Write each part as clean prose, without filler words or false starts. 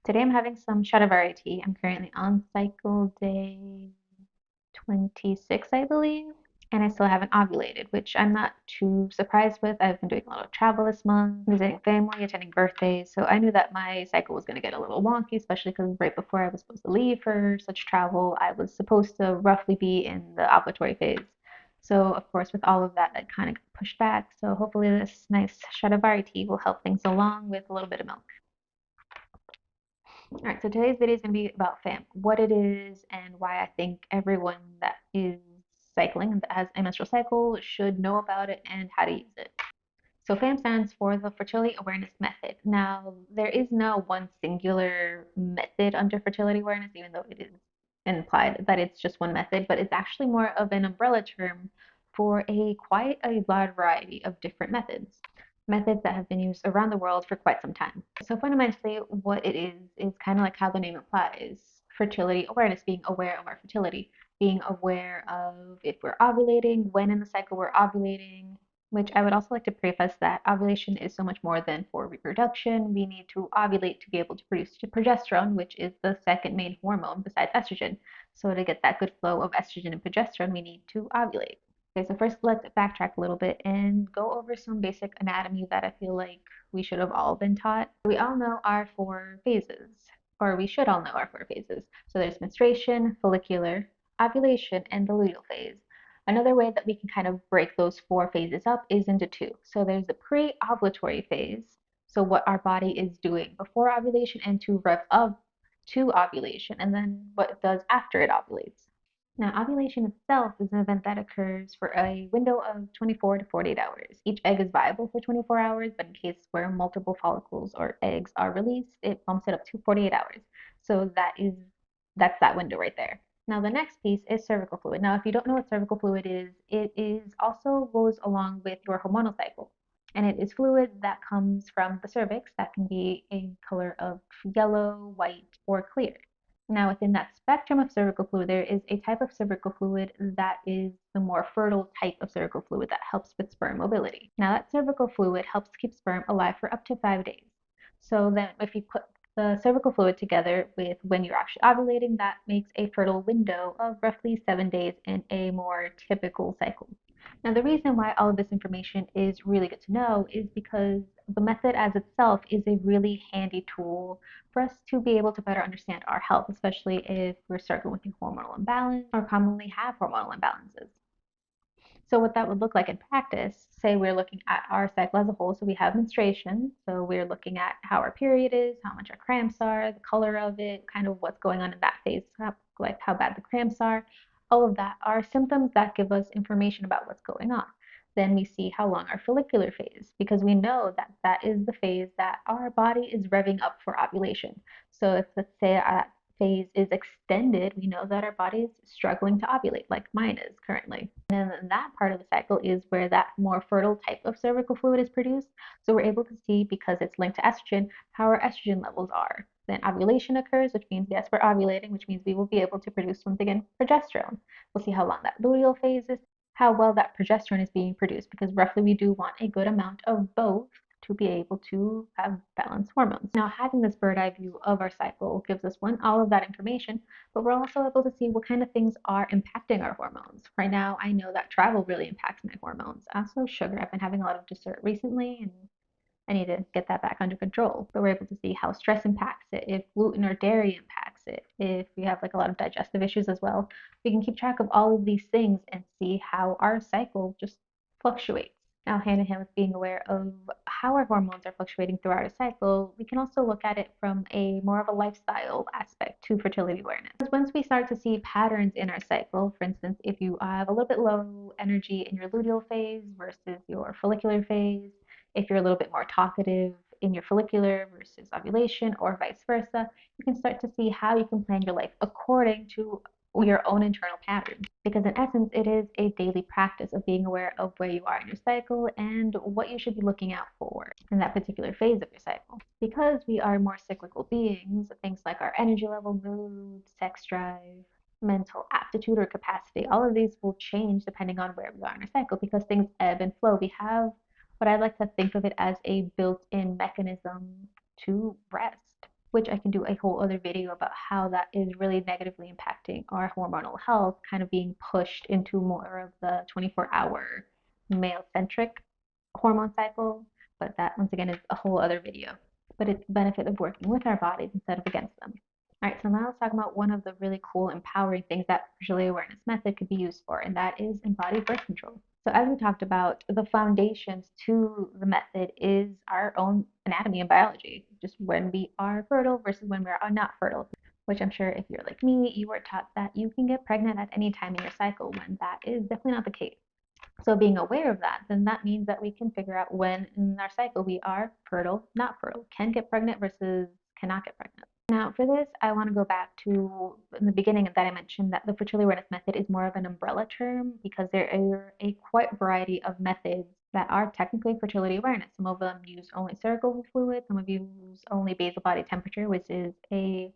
Today I'm having some shatavari tea. I'm currently on cycle day 26, I believe, and I still haven't ovulated, which I'm not too surprised with. I've been doing a lot of travel this month, visiting family, attending birthdays, so I knew that my cycle was going to get a little wonky, especially because right before I was supposed to leave for such travel, I was supposed to roughly be in the ovulatory phase. So, of course, with all of that, that kind of got pushed back. So, hopefully, this nice shatavari tea will help things along with a little bit of milk. All right, so today's video is going to be about FAM, what it is, and why I think everyone that is cycling and that has a menstrual cycle should know about it and how to use it. So FAM stands for the Fertility Awareness Method. Now, there is no one singular method under fertility awareness, even though it is implied that it's just one method, but it's actually more of an umbrella term for quite a wide variety of different methods that have been used around the world for quite some time. So fundamentally, what it is kind of like how the name implies, fertility awareness, being aware of our fertility, being aware of if we're ovulating, when in the cycle we're ovulating, which I would also like to preface that ovulation is so much more than for reproduction. We need to ovulate to be able to produce progesterone, which is the second main hormone besides estrogen. So to get that good flow of estrogen and progesterone, we need to ovulate. Okay, so first let's backtrack a little bit and go over some basic anatomy that I feel like we should have all been taught. We all know our four phases, or we should all know our four phases. So there's menstruation, follicular, ovulation, and the luteal phase. Another way that we can kind of break those four phases up is into two. So there's the pre-ovulatory phase, so what our body is doing before ovulation and to rev up to ovulation, and then what it does after it ovulates. Now, ovulation itself is an event that occurs for a window of 24 to 48 hours. Each egg is viable for 24 hours, but in case where multiple follicles or eggs are released, it bumps it up to 48 hours. So that's that window right there. Now, the next piece is cervical fluid. Now, if you don't know what cervical fluid is, it is also goes along with your hormonal cycle. And it is fluid that comes from the cervix that can be a color of yellow, white, or clear. Now, within that spectrum of cervical fluid, there is a type of cervical fluid that is the more fertile type of cervical fluid that helps with sperm mobility. Now, that cervical fluid helps keep sperm alive for up to 5 days. So then, if you put the cervical fluid together with when you're actually ovulating, that makes a fertile window of roughly 7 days in a more typical cycle. Now, the reason why all of this information is really good to know is because the method as itself is a really handy tool for us to be able to better understand our health, especially if we're struggling with a hormonal imbalance or commonly have hormonal imbalances. So what that would look like in practice, say we're looking at our cycle as a whole, so we have menstruation, so we're looking at how our period is, how much our cramps are, the color of it, kind of what's going on in that phase, like how bad the cramps are, all of that are symptoms that give us information about what's going on. Then we see how long our follicular phase, because we know that that is the phase that our body is revving up for ovulation. So if let's say phase is extended, we know that our body is struggling to ovulate, like mine is currently. And then that part of the cycle is where that more fertile type of cervical fluid is produced. So we're able to see, because it's linked to estrogen, how our estrogen levels are. Then ovulation occurs, which means yes, we're ovulating, which means we will be able to produce once again progesterone. We'll see how long that luteal phase is, how well that progesterone is being produced, because roughly we do want a good amount of both to be able to have balanced hormones. Now, having this bird eye view of our cycle gives us all of that information, but we're also able to see what kind of things are impacting our hormones. Right now, I know that travel really impacts my hormones. Also, sugar. I've been having a lot of dessert recently, and I need to get that back under control. But we're able to see how stress impacts it, if gluten or dairy impacts it, if we have like a lot of digestive issues as well. We can keep track of all of these things and see how our cycle just fluctuates. Now, hand in hand with being aware of how our hormones are fluctuating throughout a cycle, we can also look at it from a more of a lifestyle aspect to fertility awareness. Because once we start to see patterns in our cycle, for instance, if you have a little bit low energy in your luteal phase versus your follicular phase, if you're a little bit more talkative in your follicular versus ovulation, or vice versa, you can start to see how you can plan your life according to your own internal patterns. Because in essence, it is a daily practice of being aware of where you are in your cycle and what you should be looking out for in that particular phase of your cycle. Because we are more cyclical beings, things like our energy level, mood, sex drive, mental aptitude or capacity, all of these will change depending on where we are in our cycle, because things ebb and flow. We have what I like to think of it as a built-in mechanism to rest. which I can do a whole other video about how that is really negatively impacting our hormonal health, kind of being pushed into more of the 24-hour male-centric hormone cycle. But that, once again, is a whole other video. But it's the benefit of working with our bodies instead of against them. All right, so now let's talk about one of the really cool, empowering things that fertility awareness method could be used for, and that is embodied birth control. So as we talked about, the foundations to the method is our own anatomy and biology, just when we are fertile versus when we are not fertile, which I'm sure if you're like me, you were taught that you can get pregnant at any time in your cycle, when that is definitely not the case. So being aware of that, then that means that we can figure out when in our cycle we are fertile, not fertile, can get pregnant versus cannot get pregnant. Now, for this, I want to go back to in the beginning that I mentioned that the fertility awareness method is more of an umbrella term because there are a quite variety of methods that are technically fertility awareness. Some of them use only cervical fluid, some of you use only basal body temperature, which is the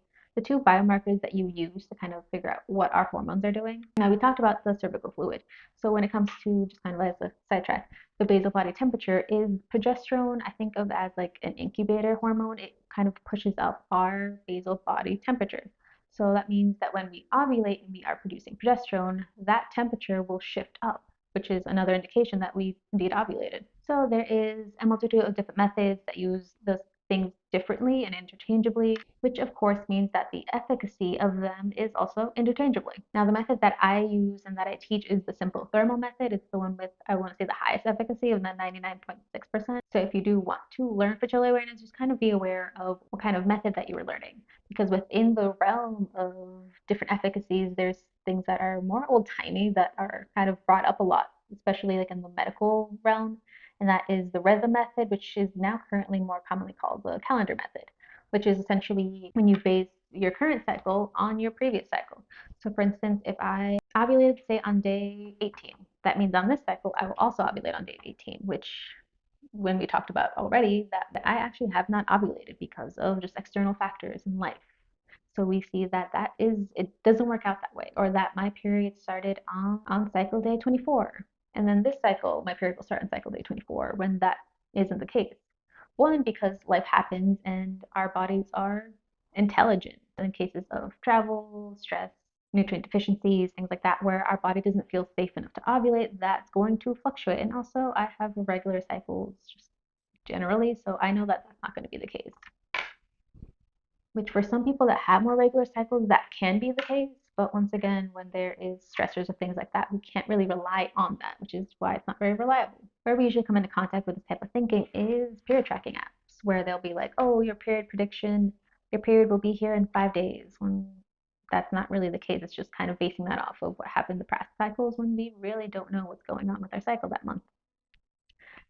two biomarkers that you use to kind of figure out what our hormones are doing. Now, we talked about the cervical fluid. So when it comes to, just kind of as a sidetrack, the basal body temperature is progesterone. I think of as like an incubator hormone. It kind of pushes up our basal body temperature. So that means that when we ovulate and we are producing progesterone, that temperature will shift up, which is another indication that we indeed ovulated. So there is a multitude of different methods that use the things differently and interchangeably, which of course means that the efficacy of them is also interchangeably. Now, the method that I use and that I teach is the simple thermal method. It's the one with, I want to say, the highest efficacy of the 99.6%. So if you do want to learn fertility awareness, just kind of be aware of what kind of method that you are learning, because within the realm of different efficacies, there's things that are more old-timey that are kind of brought up a lot, especially like in the medical realm, and that is the rhythm method, which is now currently more commonly called the calendar method, which is essentially when you base your current cycle on your previous cycle. So for instance, if I ovulated, say, on day 18, that means on this cycle, I will also ovulate on day 18, which when we talked about already that I actually have not ovulated because of just external factors in life. So we see that it doesn't work out that way, or that my period started on cycle day 24. And then this cycle, my period will start on cycle day 24 when that isn't the case. One, because life happens and our bodies are intelligent in cases of travel, stress, nutrient deficiencies, things like that, where our body doesn't feel safe enough to ovulate, that's going to fluctuate. And also, I have regular cycles just generally, so I know that that's not going to be the case. Which for some people that have more regular cycles, that can be the case. But once again, when there is stressors or things like that, we can't really rely on that, which is why it's not very reliable. Where we usually come into contact with this type of thinking is period tracking apps, where they'll be like, oh, your period prediction, your period will be here in 5 days, when that's not really the case. It's just kind of basing that off of what happened the past cycles when we really don't know what's going on with our cycle that month.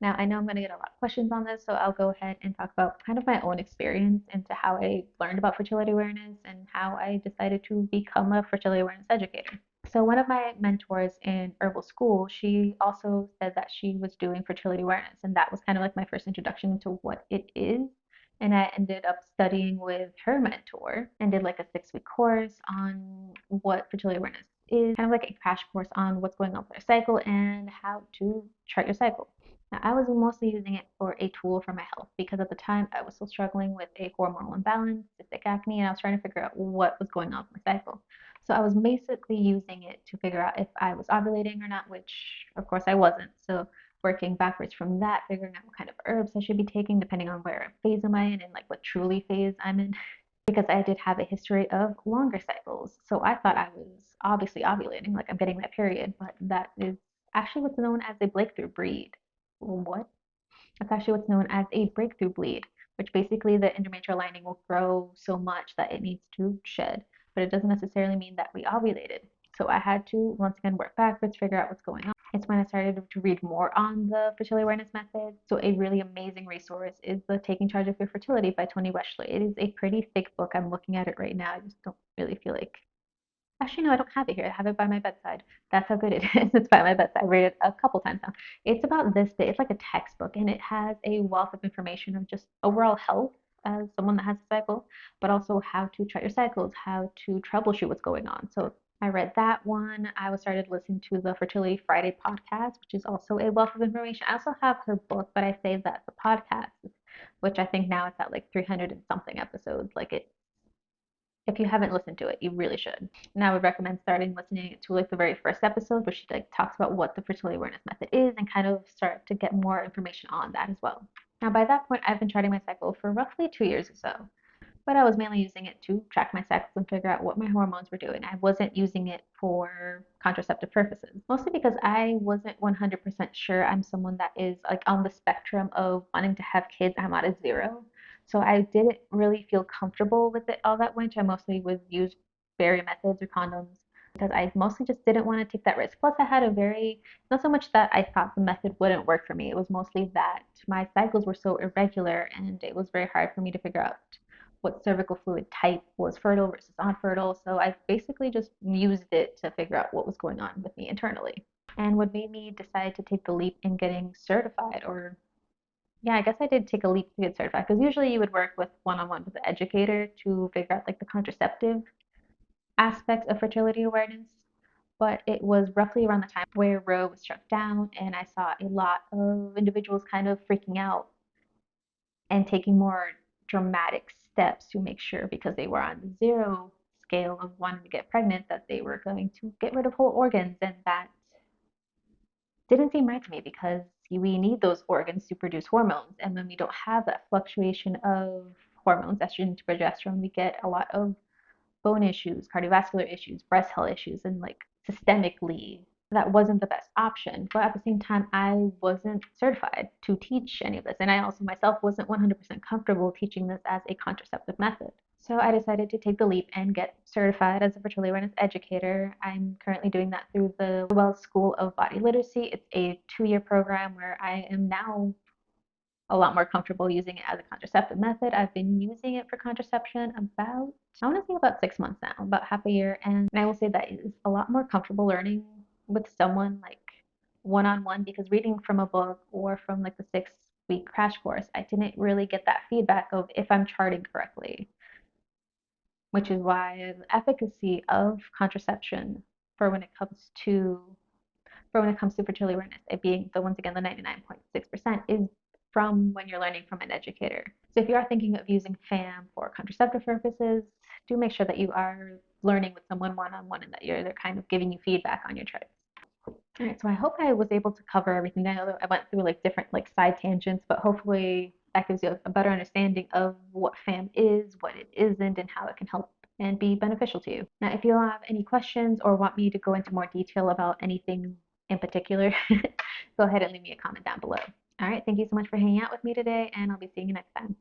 Now, I know I'm going to get a lot of questions on this, so I'll go ahead and talk about kind of my own experience into how I learned about fertility awareness and how I decided to become a fertility awareness educator. So one of my mentors in herbal school, she also said that she was doing fertility awareness, and that was kind of like my first introduction to what it is. And I ended up studying with her mentor and did like a 6-week course on what fertility awareness is, kind of like a crash course on what's going on with our cycle and how to chart your cycle. Now, I was mostly using it for a tool for my health because at the time I was still struggling with a hormonal imbalance, cystic acne, and I was trying to figure out what was going on with my cycle. So I was basically using it to figure out if I was ovulating or not, which of course I wasn't. So working backwards from that, figuring out what kind of herbs I should be taking depending on where phase am I in and like what truly phase I'm in. Because I did have a history of longer cycles. So I thought I was obviously ovulating, like I'm getting my period, but that is actually what's known as a breakthrough bleed. What? That's actually what's known as a breakthrough bleed, which basically the endometrial lining will grow so much that it needs to shed, but it doesn't necessarily mean that we ovulated. So I had to once again work backwards, figure out what's going on. It's when I started to read more on the fertility awareness method. So a really amazing resource is the Taking Charge of Your Fertility by Toni Weschler. It is a pretty thick book. I'm looking at it right now. I just don't really feel like, actually, no, I don't have it here. I have it by my bedside. That's how good it is. It's by my bedside. I read it a couple times now. It's about this big. It's like a textbook, and it has a wealth of information of just overall health as someone that has a cycle, but also how to chart your cycles, how to troubleshoot what's going on. So I read that one. I was started listening to the Fertility Friday podcast, which is also a wealth of information. I also have her book, but I say that the podcast which I think now it's at like 300 and something episodes. Like it, if you haven't listened to it, you really should. And I would recommend starting listening to like the very first episode where she like talks about what the fertility awareness method is and kind of start to get more information on that as well. Now, by that point, I've been charting my cycle for roughly 2 years or so, but I was mainly using it to track my cycles and figure out what my hormones were doing. I wasn't using it for contraceptive purposes, mostly because I wasn't 100% sure I'm someone that is like on the spectrum of wanting to have kids. I'm at a zero. So I didn't really feel comfortable with it all that much. I mostly would use barrier methods or condoms because I mostly just didn't want to take that risk. Plus, I had a very, not so much that I thought the method wouldn't work for me, it was mostly that my cycles were so irregular and it was very hard for me to figure out what cervical fluid type was fertile versus unfertile. So I basically just used it to figure out what was going on with me internally. And what made me decide to take the leap in getting certified, or yeah, I guess I did take a leap to get certified because usually you would work with one-on-one with the educator to figure out like the contraceptive aspects of fertility awareness. But it was roughly around the time where Roe was struck down, and I saw a lot of individuals kind of freaking out and taking more dramatic steps to make sure, because they were on the zero scale of wanting to get pregnant, that they were going to get rid of whole organs. And that didn't seem right to me because we need those organs to produce hormones. And when we don't have that fluctuation of hormones, estrogen to progesterone, we get a lot of bone issues, cardiovascular issues, breast health issues, and like systemically, that wasn't the best option. But at the same time, I wasn't certified to teach any of this. And I also myself wasn't 100% comfortable teaching this as a contraceptive method. So I decided to take the leap and get certified as a fertility awareness educator. I'm currently doing that through the Wells School of Body Literacy. It's a 2-year program where I am now a lot more comfortable using it as a contraceptive method. I've been using it for contraception about, I want to say about 6 months now, about half a year. And I will say that it is a lot more comfortable learning with someone like one on one, because reading from a book or from like the 6-week crash course, I didn't really get that feedback of if I'm charting correctly, which is why the efficacy of contraception for when it comes to fertility awareness, it being the once again the 99.6% is from when you're learning from an educator. So if you are thinking of using FAM for contraceptive purposes, do make sure that you are learning with someone one-on-one and that they're kind of giving you feedback on your charts. All right, so I hope I was able to cover everything. I know that I went through like different like side tangents, but hopefully that gives you a better understanding of what FAM is, what it isn't, and how it can help and be beneficial to you. Now, if you have any questions or want me to go into more detail about anything in particular, go ahead and leave me a comment down below. All right, thank you so much for hanging out with me today, and I'll be seeing you next time.